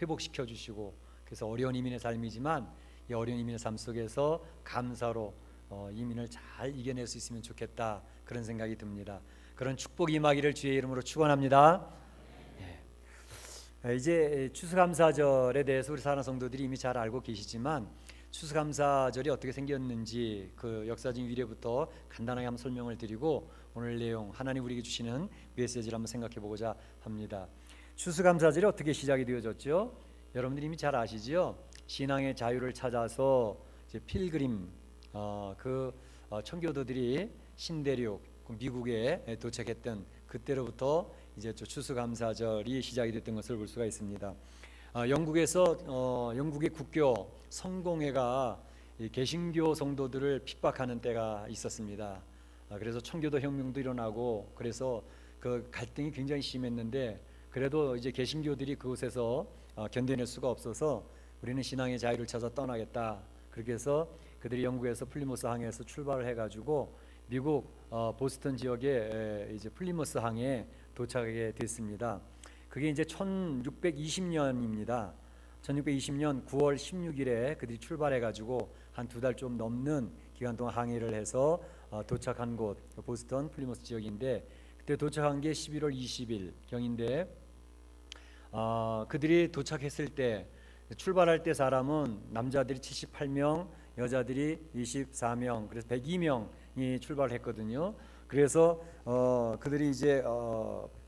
회복시켜 주시고, 그래서 어려운 이민의 삶이지만 이 어려운 이민의 삶 속에서 감사로 이민을 잘 이겨낼 수 있으면 좋겠다, 그런 생각이 듭니다. 그런 축복 임하기를 주의 이름으로 축원합니다. 이제 추수감사절에 대해서 우리 사랑하는 성도들이 이미 잘 알고 계시지만, 추수감사절이 어떻게 생겼는지 그 역사적인 위례부터 간단하게 한번 설명을 드리고 오늘 내용, 하나님 우리에게 주시는 메시지를 한번 생각해 보고자 합니다. 추수감사절이 어떻게 시작이 되어졌죠? 여러분들이 이미 잘 아시죠? 신앙의 자유를 찾아서 이제 필그림, 청교도들이 신대륙 미국에 도착했던 그때로부터 이제 추수감사절이 시작이 됐던 것을 볼 수가 있습니다. 영국의 국교 성공회가 개신교 성도들을 핍박하는 때가 있었습니다. 그래서 청교도 혁명도 일어나고, 그래서 그 갈등이 굉장히 심했는데, 그래도 이제 개신교들이 그곳에서 견뎌낼 수가 없어서 우리는 신앙의 자유를 찾아 떠나겠다, 그렇게 해서 그들이 영국에서 플리모스 항에서 출발을 해가지고 미국 보스턴 지역의 이제 플리모스 항에 도착하게 됐습니다. 그게 이제 1620년입니다. 1620년 9월 16일에 그들이 출발해가지고 한 2달 좀 넘는 기간 동안 항해를 해서 도착한 곳, 보스턴 플리모스 지역인데, 그때 도착한 게 11월 20일 경인데, 그들이 도착했을 때, 출발할 때 사람은 남자들이 78명, 여자들이 24명, 그래서 102명이 출발했거든요. 그래서 그들이 이제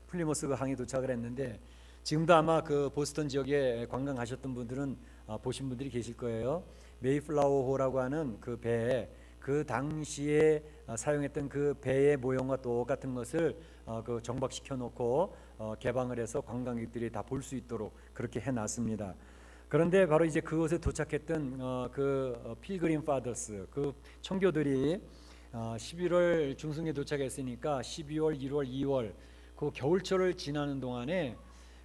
플리모스 그 항에 도착을 했는데, 지금도 아마 그 보스턴 지역에 관광 가셨던 분들은 보신 분들이 계실 거예요. 메이플라워호라고 하는 그 배, 그 당시에 사용했던 그 배의 모형과 똑같은 것을 그 정박시켜 놓고 개방을 해서 관광객들이 다 볼 수 있도록 그렇게 해놨습니다. 그런데 바로 이제 그곳에 도착했던 필그림 파더스, 그 청교들이 11월 중순에 도착했으니까 12월, 1월, 2월 그 겨울철을 지나는 동안에,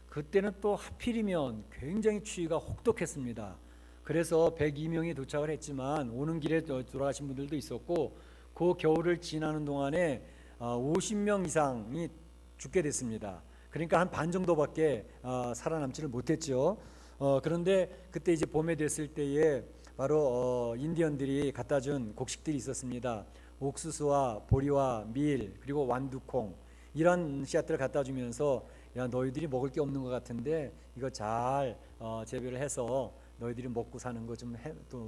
그때는 또 하필이면 굉장히 추위가 혹독했습니다. 그래서 102명이 도착을 했지만 오는 길에 돌아가신 분들도 있었고, 그 겨울을 지나는 동안에 50명 이상이 죽게 됐습니다. 그러니까 한 반 정도밖에 살아남지를 못했죠. 그런데 그때 이제 봄에 됐을 때에 바로 인디언들이 갖다 준 곡식들이 있었습니다. 옥수수와 보리와 밀, 그리고 완두콩, 이런 씨앗들을 갖다 주면서, 야, 너희들이 먹을 게 없는 것 같은데 이거 잘 재배를 해서 너희들이 먹고 사는 거 좀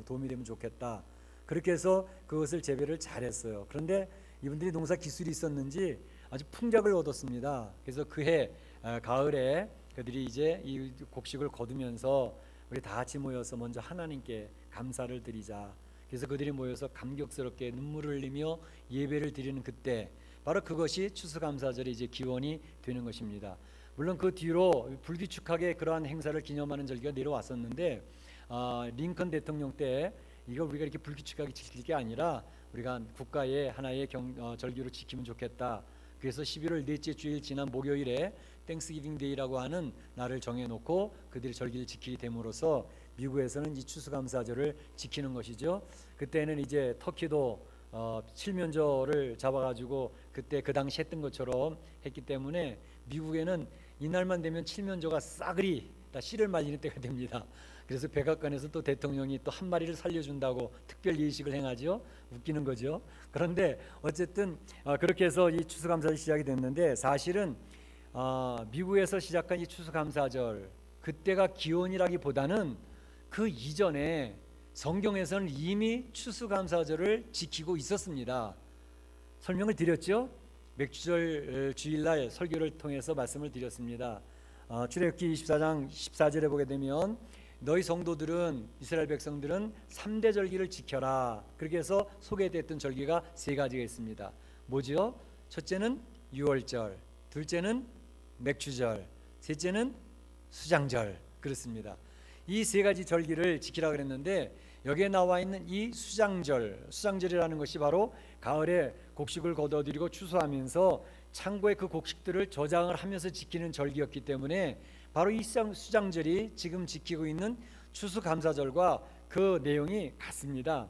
도움이 되면 좋겠다. 그렇게 해서 그것을 재배를 잘했어요. 그런데 이분들이 농사 기술이 있었는지 아주 풍작을 얻었습니다. 그래서 그해 가을에 그들이 이제 이 곡식을 거두면서 우리 다 같이 모여서 먼저 하나님께 감사를 드리자. 그래서 그들이 모여서 감격스럽게 눈물을 흘리며 예배를 드리는 그때, 바로 그것이 추수감사절의 이제 기원이 되는 것입니다. 물론 그 뒤로 불규칙하게 그러한 행사를 기념하는 절기가 내려왔었는데, 링컨 대통령 때 이걸 우리가 이렇게 불규칙하게 지킬 게 아니라 우리가 국가의 하나의 절기로 지키면 좋겠다. 그래서 11월 넷째 주일 지난 목요일에 땡스기빙 데이라고 하는 날을 정해놓고 그들이 절기를 지키게 됨으로써 미국에서는 이 추수감사절을 지키는 것이죠. 그때는 이제 터키도 칠면조를 잡아가지고 그때 그 당시 했던 것처럼 했기 때문에 미국에는 이날만 되면 칠면조가 싸그리 다 씨를 말리는 때가 됩니다. 그래서 백악관에서 또 대통령이 또 한 마리를 살려준다고 특별 예식을 행하죠. 웃기는 거죠. 그런데 어쨌든 그렇게 해서 이 추수감사절이 시작이 됐는데, 사실은 미국에서 시작한 이 추수감사절, 그때가 기원이라기보다는 그 이전에 성경에서는 이미 추수감사절을 지키고 있었습니다. 설명을 드렸죠. 맥주절 주일날 설교를 통해서 말씀을 드렸습니다. 출애굽기 24장 14절에 보게 되면, 너희 성도들은, 이스라엘 백성들은 3대 절기를 지켜라. 그렇게 해서 소개됐던 절기가 3가지가 있습니다. 뭐죠? 첫째는 유월절, 둘째는 맥주절, 셋째는 수장절. 그렇습니다. 이 3가지 절기를 지키라 그랬는데, 여기에 나와 있는 이 수장절이라는 것이 바로 가을에 곡식을 거둬들이고 추수하면서 창고에 그 곡식들을 저장을 하면서 지키는 절기였기 때문에, 바로 이 수장절이 지금 지키고 있는 추수감사절과 그 내용이 같습니다.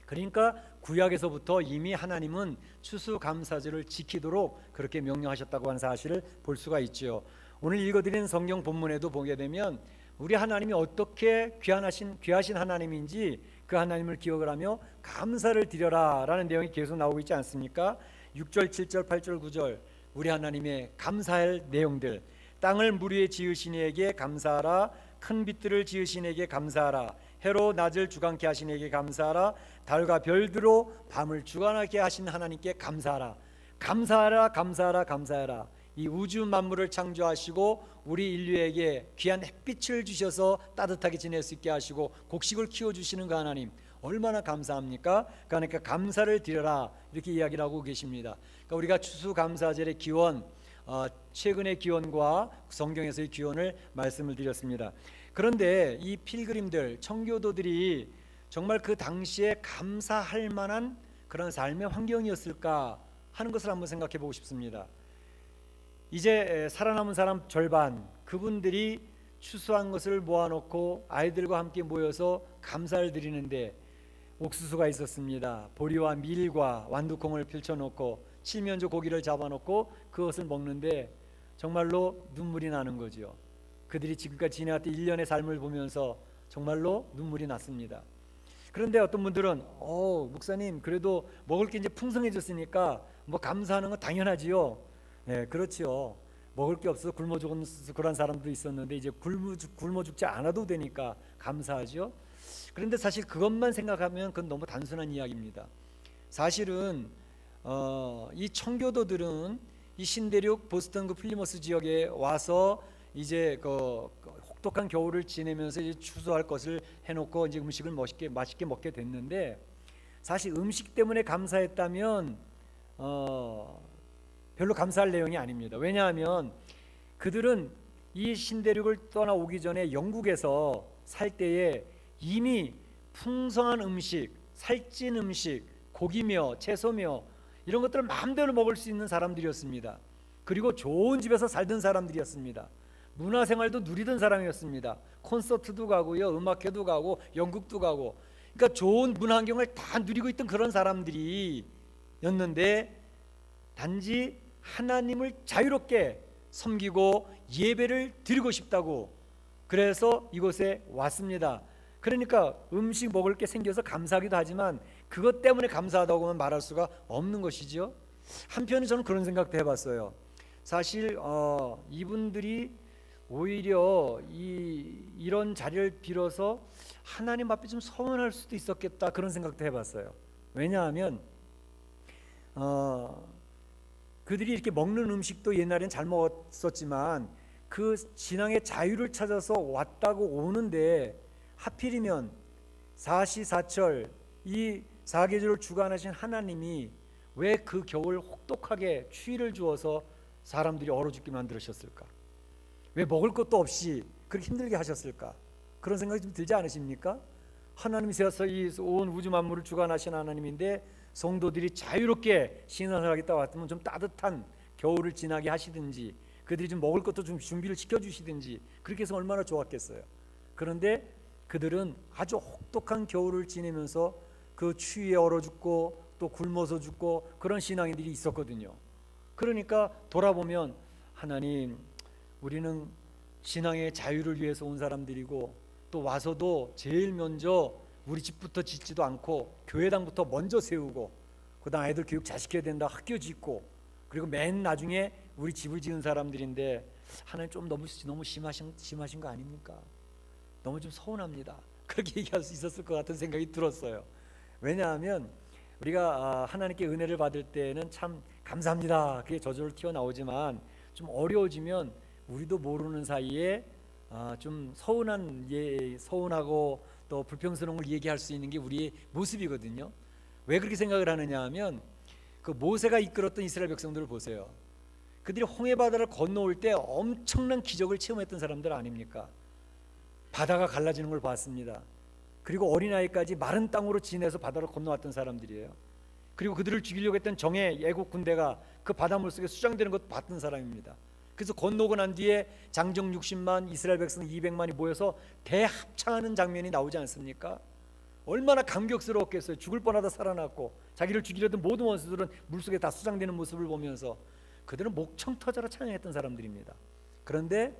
그러니까 구약에서부터 이미 하나님은 추수감사절을 지키도록 그렇게 명령하셨다고 하는 사실을 볼 수가 있죠. 오늘 읽어드린 성경 본문에도 보게 되면 우리 하나님이 어떻게 귀하신 하나님인지 그 하나님을 기억을 하며 감사를 드려라 라는 내용이 계속 나오고 있지 않습니까? 6절, 7절, 8절, 9절 우리 하나님의 감사할 내용들. 땅을 물 위에 지으신 이에게 감사하라. 큰 빛들을 지으신 이에게 감사하라. 해로 낮을 주관케 하신 이에게 감사하라. 달과 별들로 밤을 주관하게 하신 하나님께 감사하라. 감사하라, 감사하라, 감사하라. 이 우주 만물을 창조하시고 우리 인류에게 귀한 햇빛을 주셔서 따뜻하게 지낼 수 있게 하시고 곡식을 키워주시는 그 하나님 얼마나 감사합니까? 그러니까 감사를 드려라 이렇게 이야기를 하고 계십니다. 그러니까 우리가 추수감사절의 기원, 최근의 기원과 성경에서의 기원을 말씀을 드렸습니다. 그런데 이 필그림들, 청교도들이 정말 그 당시에 감사할 만한 그런 삶의 환경이었을까 하는 것을 한번 생각해 보고 싶습니다. 이제 살아남은 사람 절반, 그분들이 추수한 것을 모아놓고 아이들과 함께 모여서 감사를 드리는데 옥수수가 있었습니다. 보리와 밀과 완두콩을 펼쳐놓고 칠면조 고기를 잡아놓고 그것을 먹는데 정말로 눈물이 나는 거죠. 그들이 지금까지 지내왔던 1년의 삶을 보면서 정말로 눈물이 났습니다. 그런데 어떤 분들은 목사님 그래도 먹을 게 이제 풍성해졌으니까 뭐 감사하는 건 당연하지요. 네, 그렇죠. 먹을 게 없어서 굶어 죽은 그런 사람도 있었는데 이제 굶어 죽지 않아도 되니까 감사하죠. 그런데 사실 그것만 생각하면 그건 너무 단순한 이야기입니다. 사실은 이 청교도들은 이 신대륙 보스턴 그 플리머스 지역에 와서 이제 그 혹독한 겨울을 지내면서 이제 추수할 것을 해놓고 이제 음식을 맛있게 먹게 됐는데 사실 음식 때문에 감사했다면 별로 감사할 내용이 아닙니다. 왜냐하면 그들은 이 신대륙을 떠나오기 전에 영국에서 살 때에 이미 풍성한 음식, 살찐 음식, 고기며 채소며 이런 것들을 마음대로 먹을 수 있는 사람들이었습니다. 그리고 좋은 집에서 살던 사람들이었습니다. 문화생활도 누리던 사람이었습니다. 콘서트도 가고요, 음악회도 가고 연극도 가고, 그러니까 좋은 문화 환경을 다 누리고 있던 그런 사람들이었는데 단지 하나님을 자유롭게 섬기고 예배를 드리고 싶다고 그래서 이곳에 왔습니다. 그러니까 음식 먹을 게 생겨서 감사하기도 하지만 그것 때문에 감사하다고만 말할 수가 없는 것이죠. 한편에 저는 그런 생각도 해봤어요. 사실 이분들이 오히려 이런 자리를 빌어서 하나님 앞에 좀 서운할 수도 있었겠다 그런 생각도 해봤어요. 왜냐하면 그들이 이렇게 먹는 음식도 옛날엔 잘 먹었었지만 그 신앙의 자유를 찾아서 왔다고 오는데 하필이면 사시사철 이 사계절을 주관하신 하나님이 왜 그 겨울 혹독하게 추위를 주어서 사람들이 얼어 죽게 만들으셨을까? 왜 먹을 것도 없이 그렇게 힘들게 하셨을까? 그런 생각이 좀 들지 않으십니까? 하나님이 세워서 이 온 우주 만물을 주관하신 하나님인데 성도들이 자유롭게 신앙을 하겠다 왔으면 좀 따뜻한 겨울을 지나게 하시든지 그들이 좀 먹을 것도 좀 준비를 시켜주시든지 그렇게 해서 얼마나 좋았겠어요. 그런데 그들은 아주 혹독한 겨울을 지내면서 그 추위에 얼어 죽고 또 굶어서 죽고 그런 신앙인들이 있었거든요. 그러니까 돌아보면 하나님 우리는 신앙의 자유를 위해서 온 사람들이고 또 와서도 제일 먼저 우리 집부터 짓지도 않고 교회당부터 먼저 세우고 그다음 아이들 교육 잘 시켜야 된다 학교 짓고 그리고 맨 나중에 우리 집을 지은 사람들인데 하나님 좀 너무 심하신 거 아닙니까? 너무 좀 서운합니다. 그렇게 얘기할 수 있었을 것 같은 생각이 들었어요. 왜냐하면 우리가 하나님께 은혜를 받을 때는 참 감사합니다 그게 저절로 튀어나오지만 좀 어려워지면 우리도 모르는 사이에 좀 서운하고 또 불평스러운 걸 얘기할 수 있는 게 우리의 모습이거든요. 왜 그렇게 생각을 하느냐 하면 그 모세가 이끌었던 이스라엘 백성들을 보세요. 그들이 홍해바다를 건너올 때 엄청난 기적을 체험했던 사람들 아닙니까? 바다가 갈라지는 걸 봤습니다. 그리고 어린아이까지 마른 땅으로 지내서 바다를 건너왔던 사람들이에요. 그리고 그들을 죽이려고 했던 정예 애국 군대가 그 바닷물 속에 수장되는 것도 봤던 사람입니다. 그래서 건너고 난 뒤에 장정 60만 이스라엘 백성 200만이 모여서 대합창하는 장면이 나오지 않습니까? 얼마나 감격스러웠겠어요. 죽을 뻔하다 살아났고 자기를 죽이려던 모든 원수들은 물속에 다 수장되는 모습을 보면서 그들은 목청 터져라 찬양했던 사람들입니다. 그런데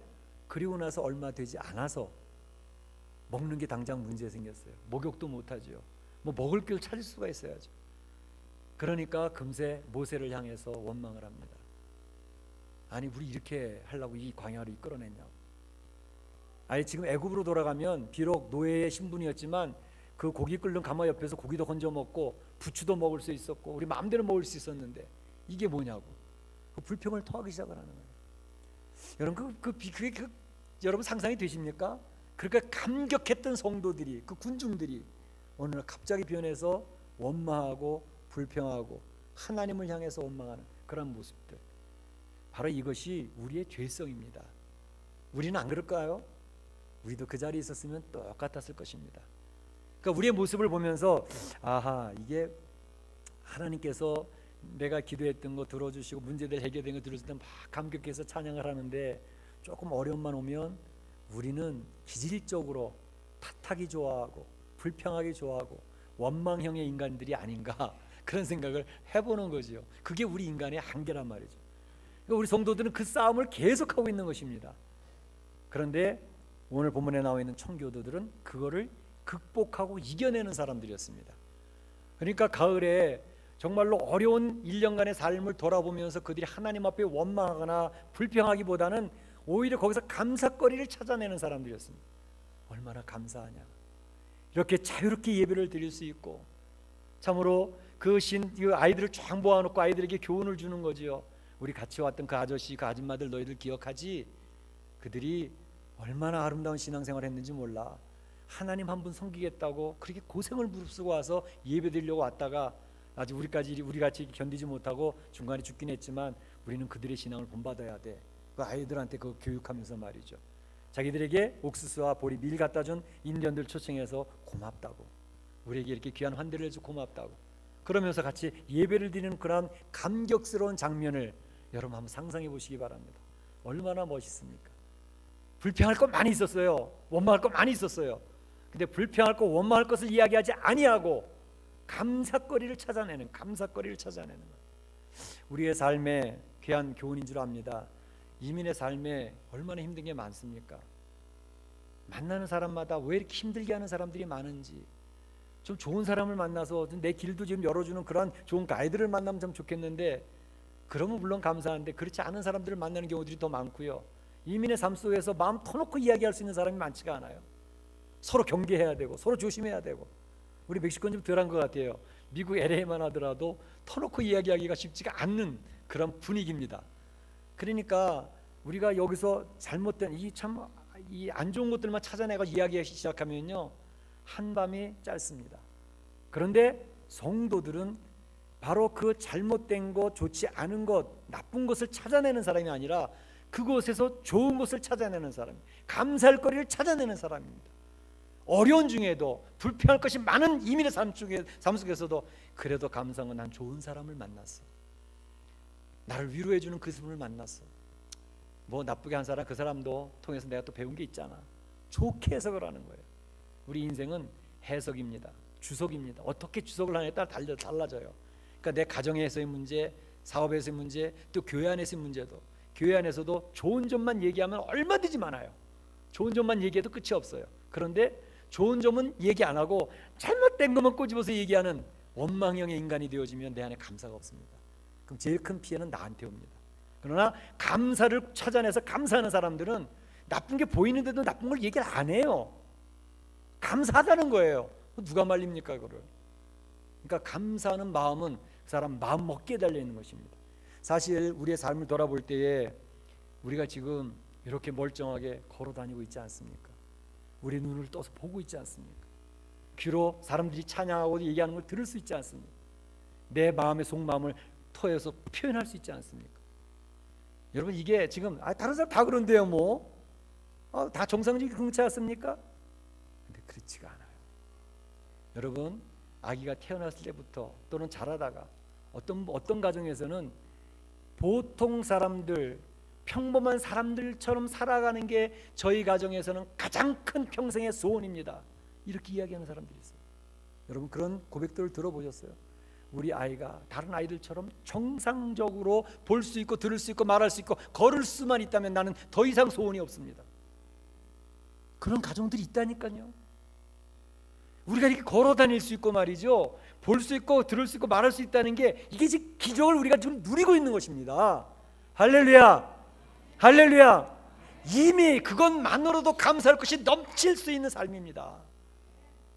그리고 나서 얼마 되지 않아서 먹는 게 당장 문제 생겼어요. 목욕도 못하죠. 뭐 먹을 길 찾을 수가 있어야죠. 그러니까 금세 모세를 향해서 원망을 합니다. 아니 우리 이렇게 하려고 이 광야를 이끌어냈냐고. 아니 지금 애굽으로 돌아가면 비록 노예의 신분이었지만 그 고기 끓는 가마 옆에서 고기도 건져 먹고 부추도 먹을 수 있었고 우리 마음대로 먹을 수 있었는데 이게 뭐냐고 그 불평을 토하기 시작을 하는 거예요. 여러분 그게 여러분 상상이 되십니까? 그러니까 감격했던 성도들이 그 군중들이 어느 날 갑자기 변해서 원망하고 불평하고 하나님을 향해서 원망하는 그런 모습들, 바로 이것이 우리의 죄성입니다. 우리는 안 그럴까요? 우리도 그 자리에 있었으면 똑같았을 것입니다. 그러니까 우리의 모습을 보면서 아하, 이게 하나님께서 내가 기도했던 거 들어주시고 문제들 해결된 거 들어줄 때 막 감격해서 찬양을 하는데 조금 어려움만 오면 우리는 기질적으로 탓하기 좋아하고 불평하기 좋아하고 원망형의 인간들이 아닌가 그런 생각을 해보는 거죠. 그게 우리 인간의 한계란 말이죠. 그러니까 우리 성도들은 그 싸움을 계속하고 있는 것입니다. 그런데 오늘 본문에 나와 있는 청교도들은 그거를 극복하고 이겨내는 사람들이었습니다. 그러니까 가을에 정말로 어려운 1년간의 삶을 돌아보면서 그들이 하나님 앞에 원망하거나 불평하기보다는 오히려 거기서 감사거리를 찾아내는 사람들이었습니다. 얼마나 감사하냐. 이렇게 자유롭게 예배를 드릴 수 있고 참으로 그 아이들을 쫙 모아놓고 아이들에게 교훈을 주는 거지요. 우리 같이 왔던 그 아저씨 그 아줌마들 너희들 기억하지? 그들이 얼마나 아름다운 신앙생활을 했는지 몰라. 하나님 한 분 섬기겠다고 그렇게 고생을 무릅쓰고 와서 예배 드리려고 왔다가 아직 우리같이 견디지 못하고 중간에 죽긴 했지만 우리는 그들의 신앙을 본받아야 돼. 그 아이들한테 그 교육하면서 말이죠. 자기들에게 옥수수와 보리 밀 갖다 준 인디언들 초청해서 고맙다고, 우리에게 이렇게 귀한 환대를 해서 고맙다고 그러면서 같이 예배를 드리는 그런 감격스러운 장면을 여러분 한번 상상해 보시기 바랍니다. 얼마나 멋있습니까? 불평할 것 많이 있었어요. 원망할 것 많이 있었어요. 근데 불평할 것 원망할 것을 이야기하지 아니하고 감사거리를 찾아내는 거예요. 우리의 삶에 귀한 교훈인 줄 압니다. 이민의 삶에 얼마나 힘든 게 많습니까? 만나는 사람마다 왜 이렇게 힘들게 하는 사람들이 많은지, 좀 좋은 사람을 만나서 내 길도 지금 열어주는 그런 좋은 가이드를 만나면 참 좋겠는데, 그러면 물론 감사한데 그렇지 않은 사람들을 만나는 경우들이 더 많고요. 이민의 삶 속에서 마음 터놓고 이야기할 수 있는 사람이 많지가 않아요. 서로 경계해야 되고 서로 조심해야 되고. 우리 멕시코는 좀 덜한 것 같아요. 미국 LA만 하더라도 터놓고 이야기하기가 쉽지가 않는 그런 분위기입니다. 그러니까 우리가 여기서 잘못된 이 안 좋은 것들만 찾아내고 이야기하기 시작하면요, 한밤이 짧습니다. 그런데 성도들은 바로 그 잘못된 것, 좋지 않은 것, 나쁜 것을 찾아내는 사람이 아니라 그곳에서 좋은 것을 찾아내는 사람, 감사할 거리를 찾아내는 사람입니다. 어려운 중에도 불평할 것이 많은 이민의 삶 속에서도 그래도 감사한 난 좋은 사람을 만났어. 나를 위로해 주는 그 사람을 만났어. 뭐 나쁘게 한 사람, 그 사람도 통해서 내가 또 배운 게 있잖아. 좋게 해석을 하는 거예요. 우리 인생은 해석입니다. 주석입니다. 어떻게 주석을 하냐에 따라 달라져요. 그러니까 내 가정에서의 문제, 사업에서의 문제, 또 교회 안에서의 문제도, 교회 안에서도 좋은 점만 얘기하면 얼마든지 많아요. 좋은 점만 얘기해도 끝이 없어요. 그런데 좋은 점은 얘기 안 하고 잘못된 것만 꼬집어서 얘기하는 원망형의 인간이 되어지면 내 안에 감사가 없습니다. 그럼 제일 큰 피해는 나한테 옵니다. 그러나 감사를 찾아내서 감사하는 사람들은 나쁜 게 보이는데도 나쁜 걸 얘기를 안 해요. 감사하다는 거예요. 누가 말립니까 그걸? 그러니까 감사하는 마음은 그 사람 마음 먹기에 달려 있는 것입니다. 사실 우리의 삶을 돌아볼 때에 우리가 지금 이렇게 멀쩡하게 걸어 다니고 있지 않습니까? 우리 눈을 떠서 보고 있지 않습니까? 귀로 사람들이 찬양하고 얘기하는 걸 들을 수 있지 않습니까? 내 마음의 속마음을 터여서 표현할 수 있지 않습니까? 여러분, 이게 지금 다른 사람 다 그런데요, 다 정상적인 그렇지 않습니까? 근데 그렇지가 않아요. 여러분, 아기가 태어났을 때부터 또는 자라다가 어떤 가정에서는 보통 사람들, 평범한 사람들처럼 살아가는 게 저희 가정에서는 가장 큰 평생의 소원입니다. 이렇게 이야기하는 사람들이 있어요. 여러분, 그런 고백들을 들어보셨어요? 우리 아이가 다른 아이들처럼 정상적으로 볼 수 있고 들을 수 있고 말할 수 있고 걸을 수만 있다면 나는 더 이상 소원이 없습니다. 그런 가정들이 있다니까요. 우리가 이렇게 걸어 다닐 수 있고 말이죠, 볼 수 있고 들을 수 있고 말할 수 있다는 게, 이게 지금 기적을 우리가 지금 누리고 있는 것입니다. 할렐루야, 할렐루야. 이미 그것만으로도 감사할 것이 넘칠 수 있는 삶입니다.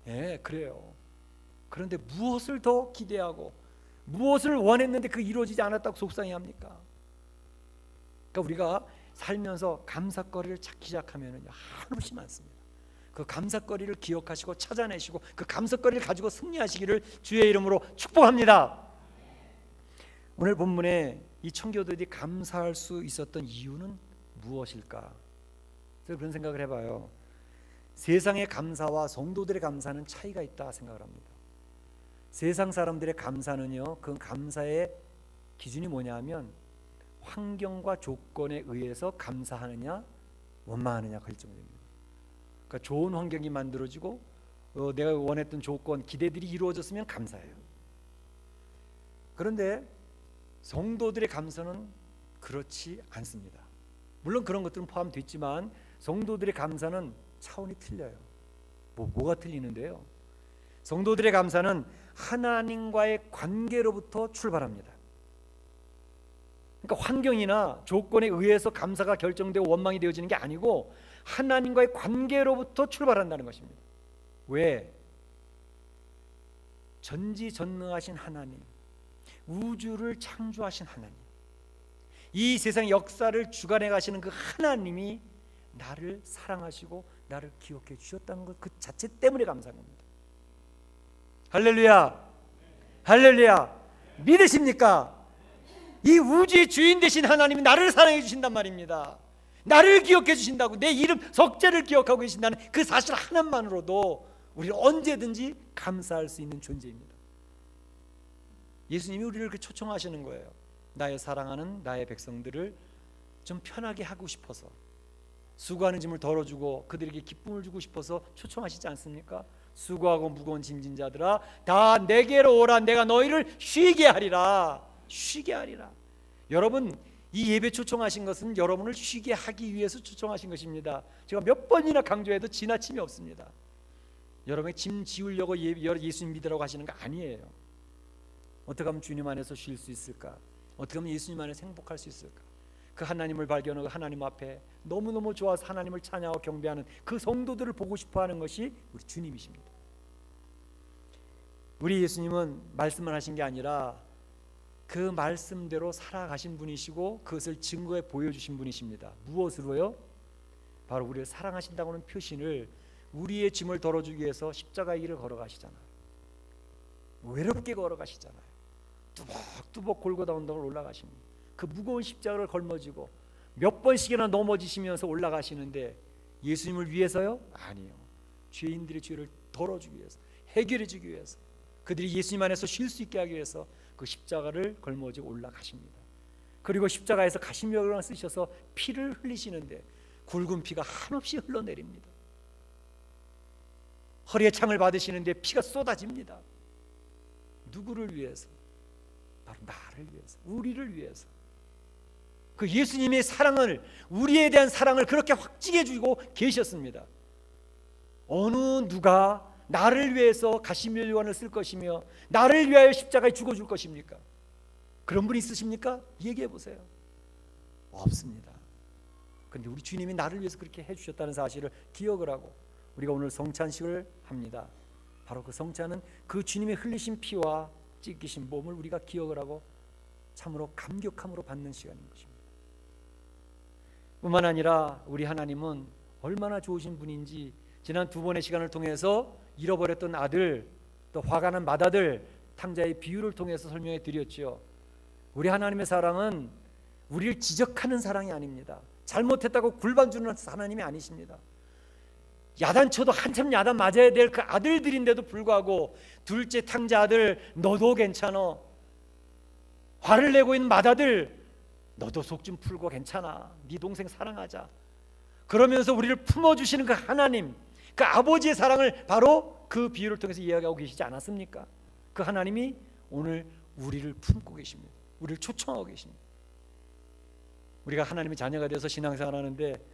예, 그래요. 그런데 무엇을 더 기대하고 무엇을 원했는데 그 이루어지지 않았다고 속상해합니까? 그러니까 우리가 살면서 감사거리를 찾기 시작하면 한없이 많습니다. 그 감사거리를 기억하시고 찾아내시고 그 감사거리를 가지고 승리하시기를 주의 이름으로 축복합니다. 오늘 본문에 이 청교도들이 감사할 수 있었던 이유는 무엇일까? 제가 그런 생각을 해봐요. 세상의 감사와 성도들의 감사는 차이가 있다 생각을 합니다. 세상 사람들의 감사는요, 그 감사의 기준이 뭐냐면 환경과 조건에 의해서 감사하느냐 원망하느냐 결정됩니다. 그러니까 좋은 환경이 만들어지고 내가 원했던 조건, 기대들이 이루어졌으면 감사해요. 그런데 성도들의 감사는 그렇지 않습니다. 물론 그런 것들은 포함되어 있지만 성도들의 감사는 차원이 틀려요. 뭐가 틀리는데요? 성도들의 감사는 하나님과의 관계로부터 출발합니다. 그러니까 환경이나 조건에 의해서 감사가 결정되고 원망이 되어지는 게 아니고 하나님과의 관계로부터 출발한다는 것입니다. 왜? 전지전능하신 하나님, 우주를 창조하신 하나님, 이 세상 역사를 주관해 가시는 그 하나님이 나를 사랑하시고 나를 기억해 주셨다는 것 그 자체 때문에 감사한 겁니다. 할렐루야, 할렐루야. 믿으십니까? 이 우주의 주인 되신 하나님이 나를 사랑해 주신단 말입니다. 나를 기억해 주신다고, 내 이름 석자를 기억하고 계신다는 그 사실 하나만으로도 우리는 언제든지 감사할 수 있는 존재입니다. 예수님이 우리를 그렇게 초청하시는 거예요. 나의 사랑하는 나의 백성들을 좀 편하게 하고 싶어서, 수고하는 짐을 덜어주고 그들에게 기쁨을 주고 싶어서 초청하시지 않습니까? 수고하고 무거운 짐진 자들아 다 내게로 오라, 내가 너희를 쉬게 하리라. 쉬게 하리라. 여러분, 이 예배 초청하신 것은 여러분을 쉬게 하기 위해서 초청하신 것입니다. 제가 몇 번이나 강조해도 지나침이 없습니다. 여러분의 짐 지우려고 예수님 믿으라고 하시는 거 아니에요. 어떻게 하면 주님 안에서 쉴 수 있을까? 어떻게 하면 예수님 안에서 행복할 수 있을까? 그 하나님을 발견하고 하나님 앞에 너무너무 좋아서 하나님을 찬양하고 경배하는 그 성도들을 보고 싶어하는 것이 우리 주님이십니다. 우리 예수님은 말씀을 하신 게 아니라 그 말씀대로 살아가신 분이시고 그것을 증거해 보여주신 분이십니다. 무엇으로요? 바로 우리를 사랑하신다고는 표신을 우리의 짐을 덜어주기 위해서 십자가의 길을 걸어가시잖아요. 외롭게 걸어가시잖아요. 뚜벅뚜벅 골고다 언덕을 올라가십니다. 그 무거운 십자가를 걸머지고 몇 번씩이나 넘어지시면서 올라가시는데 예수님을 위해서요? 아니요. 죄인들의 죄를 덜어주기 위해서, 해결해 주기 위해서, 그들이 예수님 안에서 쉴 수 있게 하기 위해서 그 십자가를 걸머지고 올라가십니다. 그리고 십자가에서 가시면을 쓰셔서 피를 흘리시는데 굵은 피가 한없이 흘러내립니다. 허리에 창을 받으시는데 피가 쏟아집니다. 누구를 위해서? 바로 나를 위해서, 우리를 위해서. 그 예수님의 사랑을, 우리에 대한 사랑을 그렇게 확증해 주고 계셨습니다. 어느 누가 나를 위해서 가시면을 쓸 것이며 나를 위하여 십자가에 죽어줄 것입니까? 그런 분이 있으십니까? 얘기해 보세요. 없습니다. 그런데 우리 주님이 나를 위해서 그렇게 해주셨다는 사실을 기억을 하고 우리가 오늘 성찬식을 합니다. 바로 그 성찬은 그 주님의 흘리신 피와 찢기신 몸을 우리가 기억을 하고 참으로 감격함으로 받는 시간인 것입니다. 뿐만 아니라 우리 하나님은 얼마나 좋으신 분인지 지난 두 번의 시간을 통해서 잃어버렸던 아들, 또 화가 난 맏아들 탕자의 비유를 통해서 설명해 드렸죠. 우리 하나님의 사랑은 우리를 지적하는 사랑이 아닙니다. 잘못했다고 굴반 주는 하나님이 아니십니다. 야단쳐도 한참 야단 맞아야 될 그 아들들인데도 불구하고 둘째 탕자 아들 너도 괜찮아, 화를 내고 있는 맏아들 너도 속 좀 풀고 괜찮아, 네 동생 사랑하자, 그러면서 우리를 품어주시는 그 하나님, 그 아버지의 사랑을 바로 그 비유를 통해서 이야기하고 계시지 않았습니까? 그 하나님이 오늘 우리를 품고 계십니다. 우리를 초청하고 계십니다. 우리가 하나님의 자녀가 되어서 신앙생활 하는데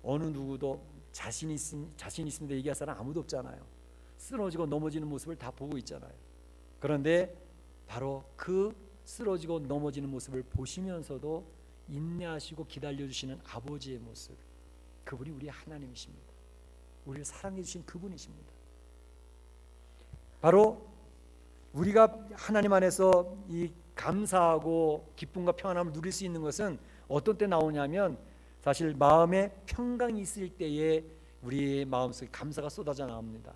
어느 누구도 자신 있습니다 얘기할 사람 아무도 없잖아요. 쓰러지고 넘어지는 모습을 다 보고 있잖아요. 그런데 바로 그 쓰러지고 넘어지는 모습을 보시면서도 인내하시고 기다려주시는 아버지의 모습, 그분이 우리 하나님이십니다. 우리를 사랑해 주신 그분이십니다. 바로 우리가 하나님 안에서 이 감사하고 기쁨과 평안함을 누릴 수 있는 것은 어떤 때 나오냐면, 사실 마음에 평강이 있을 때에 우리의 마음속에 감사가 쏟아져 나옵니다.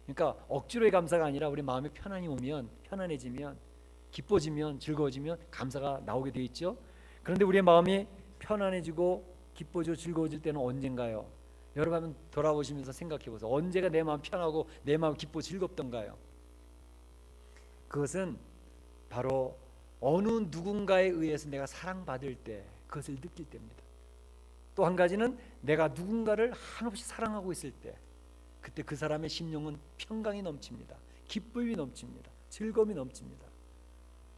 그러니까 억지로의 감사가 아니라 우리 마음에 편안이 오면, 편안해지면, 기뻐지면, 즐거워지면 감사가 나오게 되어 있죠. 그런데 우리의 마음이 편안해지고 기뻐지고 즐거워질 때는 언젠가요? 여러분 한번 돌아보시면서 생각해 보세요. 언제가 내 마음 편하고 내 마음 기쁘고 즐겁던가요? 그것은 바로 어느 누군가에 의해서 내가 사랑받을 때, 그것을 느낄 때입니다. 또 한 가지는 내가 누군가를 한없이 사랑하고 있을 때, 그때 그 사람의 심령은 평강이 넘칩니다. 기쁨이 넘칩니다. 즐거움이 넘칩니다.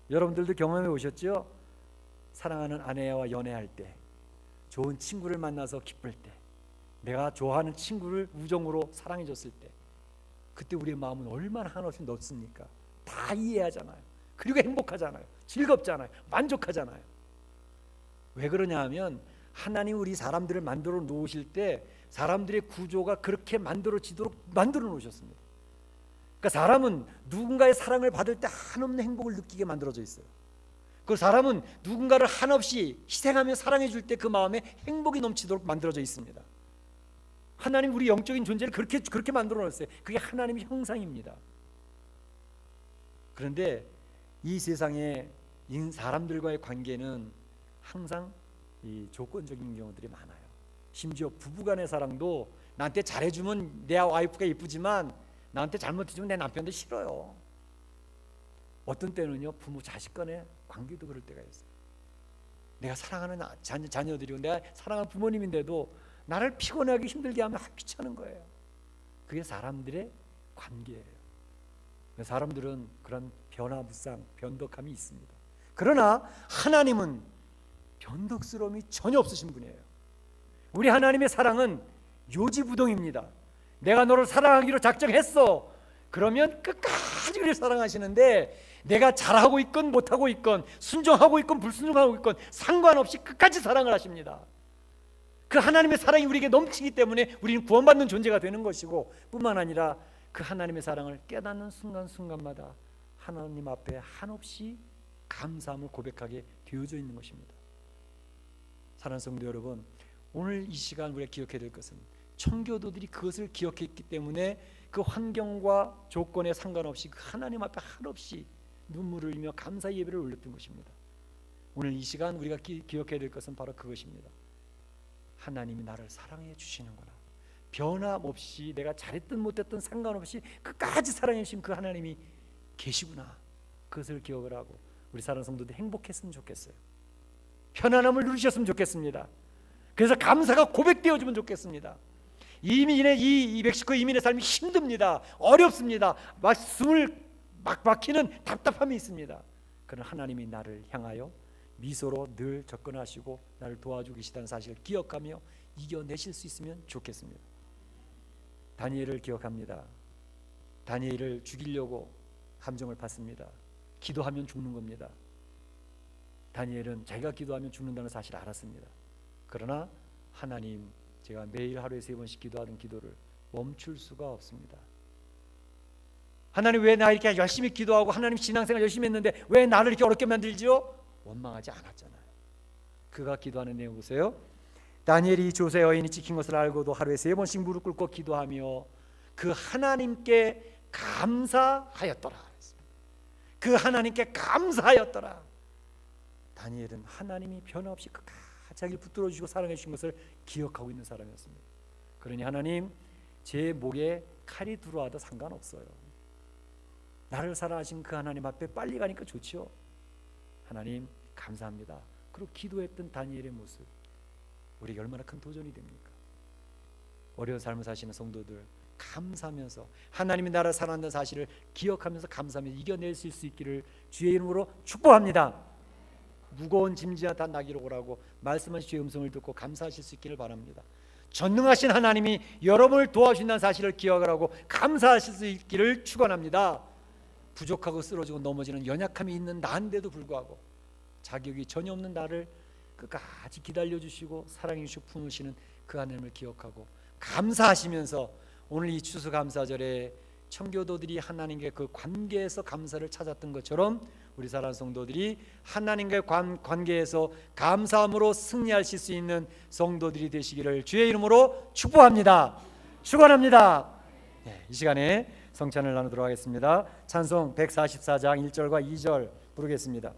여러분들도 경험해 보셨죠? 사랑하는 아내와 연애할 때, 좋은 친구를 만나서 기쁠 때, 내가 좋아하는 친구를 우정으로 사랑해 줬을 때, 그때 우리의 마음은 얼마나 한없이 넓습니까? 다 이해하잖아요. 그리고 행복하잖아요. 즐겁잖아요. 만족하잖아요. 왜 그러냐 하면, 하나님 우리 사람들을 만들어 놓으실 때 사람들의 구조가 그렇게 만들어지도록 만들어 놓으셨습니다. 그러니까 사람은 누군가의 사랑을 받을 때 한없는 행복을 느끼게 만들어져 있어요. 그 사람은 누군가를 한없이 희생하며 사랑해 줄 때 그 마음에 행복이 넘치도록 만들어져 있습니다. 하나님 우리 영적인 존재를 그렇게 만들어 놓았어요. 그게 하나님의 형상입니다. 그런데 이 세상에 사람들과의 관계는 항상 이 조건적인 경우들이 많아요. 심지어 부부간의 사랑도 나한테 잘해주면 내 와이프가 이쁘지만 나한테 잘못해주면 내 남편도 싫어요. 어떤 때는요, 부모 자식 간의 관계도 그럴 때가 있어요. 내가 사랑하는 자녀들이고 내가 사랑하는 부모님인데도 나를 피곤하게 힘들게 하면 귀찮은 거예요. 그게 사람들의 관계예요. 사람들은 그런 변화무쌍, 변덕함이 있습니다. 그러나 하나님은 변덕스러움이 전혀 없으신 분이에요. 우리 하나님의 사랑은 요지부동입니다. 내가 너를 사랑하기로 작정했어. 그러면 끝까지 우리를 사랑하시는데, 내가 잘하고 있건 못하고 있건 순종하고 있건 불순종하고 있건 상관없이 끝까지 사랑을 하십니다. 그 하나님의 사랑이 우리에게 넘치기 때문에 우리는 구원받는 존재가 되는 것이고, 뿐만 아니라 그 하나님의 사랑을 깨닫는 순간순간마다 하나님 앞에 한없이 감사함을 고백하게 되어져 있는 것입니다. 사랑하는 성도 여러분, 오늘 이 시간 우리가 기억해야 될 것은, 청교도들이 그것을 기억했기 때문에 그 환경과 조건에 상관없이 그 하나님 앞에 한없이 눈물을 흘리며 감사 예배를 올렸던 것입니다. 오늘 이 시간 우리가 기억해야 될 것은 바로 그것입니다. 하나님이 나를 사랑해 주시는구나. 변함없이 내가 잘했든 못했든 상관없이 끝까지 사랑해 주신 그 하나님이 계시구나. 그것을 기억을 하고 우리 사랑하는 성도들 행복했으면 좋겠어요. 편안함을 누리셨으면 좋겠습니다. 그래서 감사가 고백되어지면 좋겠습니다. 이 219 이민의 삶이 힘듭니다. 어렵습니다. 숨을 막 막히는 답답함이 있습니다. 그러나 하나님이 나를 향하여 미소로 늘 접근하시고 나를 도와주고 계시다는 사실을 기억하며 이겨내실 수 있으면 좋겠습니다. 다니엘을 기억합니다. 다니엘을 죽이려고 함정을 팠습니다. 기도하면 죽는 겁니다. 다니엘은 자기가 기도하면 죽는다는 사실을 알았습니다. 그러나 하나님, 제가 매일 하루에 3번씩 기도하는 기도를 멈출 수가 없습니다. 하나님 왜 나 이렇게 열심히 기도하고 하나님 신앙생활 열심히 했는데 왜 나를 이렇게 어렵게 만들지요? 원망하지 않았잖아요. 그가 기도하는 내용 보세요. 다니엘이 조세 여인이 찍힌 것을 알고도 하루에 3번씩 무릎 꿇고 기도하며 그 하나님께 감사하였더라. 그 하나님께 감사하였더라. 다니엘은 하나님이 변함없이 끝까지 자기를 붙들어 주시고 사랑해 주신 것을 기억하고 있는 사람이었습니다. 그러니 하나님, 제 목에 칼이 들어와도 상관없어요. 나를 사랑하신 그 하나님 앞에 빨리 가니까 좋지요. 하나님 감사합니다. 그리고 기도했던 다니엘의 모습, 우리에게 얼마나 큰 도전이 됩니까? 어려운 삶을 사시는 성도들, 감사하면서 하나님이 나를 사랑한다는 사실을 기억하면서 감사하면서 이겨내실 수 있기를 주의 이름으로 축복합니다. 무거운 짐지나 다 나기로 오라고 말씀하신 주의 음성을 듣고 감사하실 수 있기를 바랍니다. 전능하신 하나님이 여러분을 도와주신다는 사실을 기억을 하고 감사하실 수 있기를 축원합니다. 부족하고 쓰러지고 넘어지는 연약함이 있는 나인데도 불구하고 자격이 전혀 없는 나를 끝까지 기다려주시고 사랑해 주시고 품으시는 그 하나님을 기억하고 감사하시면서 오늘 이 추수감사절에 청교도들이 하나님과의 그 관계에서 감사를 찾았던 것처럼 우리 사랑하는 성도들이 하나님과의 관계에서 감사함으로 승리하실 수 있는 성도들이 되시기를 주의 이름으로 축복합니다. 축원합니다. 네, 이 시간에 성찬을 나누도록 하겠습니다. 찬송 144장 1절과 2절 부르겠습니다.